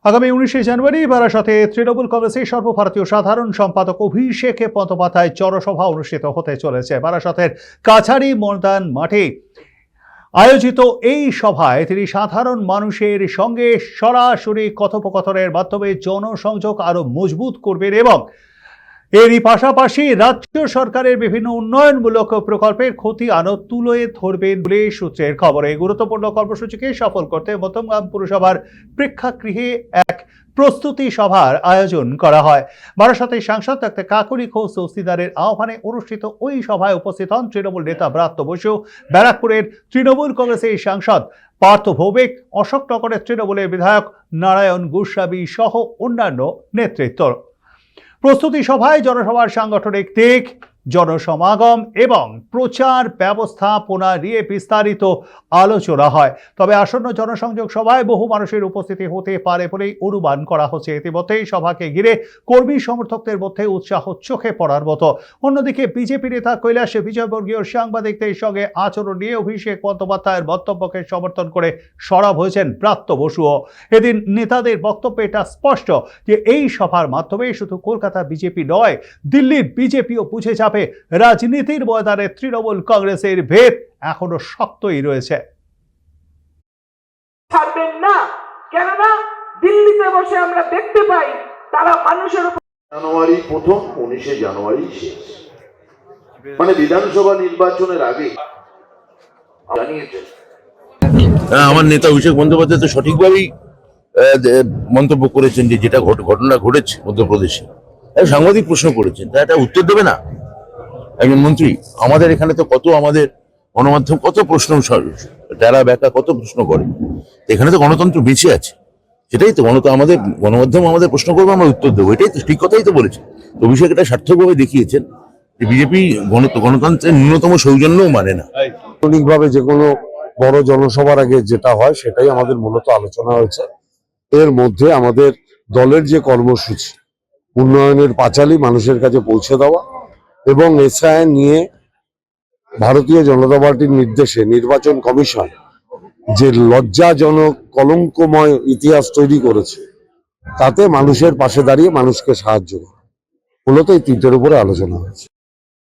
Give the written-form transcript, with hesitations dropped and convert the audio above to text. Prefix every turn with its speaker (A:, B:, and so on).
A: আগামী 19শে জানুয়ারি বারাসতে তৃণমূল কংগ্রেসের সর্বভারতীয় সাধারণ সম্পাদক অভিষেক বন্দ্যোপাধ্যায় জনসভা অনুষ্ঠিত হতে চলেছে। বারাসতের কাছারি ময়দান মাঠে আয়োজিত এই সভায় তিনি সাধারণ মানুষের সঙ্গে সরাসরি কথোপকথনের মাধ্যমে জনসংযোগ আরো মজবুত করবেন এবং এরই পাশাপাশি রাজ্য সরকারের বিভিন্ন উন্নয়নমূলক প্রকল্পের খতিয়ানও তুলে ধরবেন বলে সূত্রের খবর। এই গুরুত্বপূর্ণ কর্মসূচিকে সফল করতে মধ্যমগ্রাম পুরসভার প্রেক্ষাগৃহে এক প্রস্তুতি সভার আয়োজন করা হয়। বারাসতের সাংসদ ডাক্তার কাকলি ঘোষ দস্তিদারের আহ্বানে অনুষ্ঠিত ওই সভায় উপস্থিত হন তৃণমূল নেতা ব্রাত্য বসু, ব্যারাকপুরের তৃণমূল কংগ্রেসের সাংসদ পার্থ ভৌমিক, অশোকনগরের তৃণমূলের বিধায়ক নারায়ণ গোস্বামী সহ অন্যান্য নেতৃত্ব। প্রস্তুতি সভায় জনসভার সাংগঠনিক দিক, জনসমাগম এবং প্রচার ব্যবস্থাপনা নিয়ে বিস্তারিত আলোচনা হয়। তবে আসন্ন জনসংযোগ সভায় বহু মানুষের উপস্থিতি হতে পারে বলেই অনুমান করা হচ্ছে। ইতিমধ্যেই সভাকে ঘিরে কর্মী সমর্থকদের মধ্যে উৎসাহ চোখে পড়ার মতো। অন্যদিকে বিজেপি নেতা কৈলাস বিজয়বর্গীয় সাংবাদিকদের সঙ্গে আচরণ নিয়ে অভিষেক বন্দ্যোপাধ্যায়ের বক্তব্যকে সমর্থন করে সরব হয়েছেন ব্রাত্য বসুও। এদিন নেতাদের বক্তব্যে এটা স্পষ্ট যে এই সভার মাধ্যমে শুধু কলকাতা বিজেপি নয়, দিল্লির বিজেপিও বুঝে যাবে রাজনীতির ময়দানে তৃণমূল কংগ্রেসের ভেদ এখনো শক্তই রয়েছে।
B: ছাড়বেন না, কেননা দিল্লিতে বসে আমরা দেখতে পাই তারা মানুষের
C: জানুয়ারি প্রথম, 19শে জানুয়ারি শেষ, মানে বিধানসভা নির্বাচনের আগে জানিয়েছেন।
D: আমার নেতা অভিষেক বন্দ্যোপাধ্যায় তো সঠিকভাবেই মন্তব্য করেছেন যে যেটা ঘটনা ঘটেছে মধ্যপ্রদেশে। সাংবাদিক প্রশ্ন করেছেন, তা এটা উত্তর দেবে না একজন মন্ত্রী? আমাদের এখানে তো কত, আমাদের গণমাধ্যম কত প্রশ্ন, টেরা ব্যাকা কত প্রশ্ন করে, এখানে তো গণতন্ত্র বেঁচে আছে। সেটাই তো আমাদের গণমাধ্যম আমাদের প্রশ্ন করবো, আমরা উত্তর দেবো, এটাই তো ঠিক কথাই তো বলেছে। তো অভিষেক এটা সার্থকভাবে দেখিয়েছেন যে বিজেপি গণতন্ত্রের ন্যূনতম সৌজন্যও মানে না।
E: আনুষ্ঠানিকভাবে যে কোনো বড় জনসভার আগে যেটা হয় সেটাই আমাদের মূলত আলোচনা হয়েছে। এর মধ্যে আমাদের দলের যে কর্মসূচি, উন্নয়নের পাঁচালী মানুষের কাছে পৌঁছে দেওয়া এবং এসআই নিয়ে ভারতীয় জনতা পার্টির নির্দেশে নির্বাচন কমিশন যে লজ্জাজনক কলঙ্কময় ইতিহাস তৈরি করেছে, তাতে মানুষের পাশে দাঁড়িয়ে মানুষকে সাহায্য করা, মূলত এই তিনটের উপরে আলোচনা হয়েছে।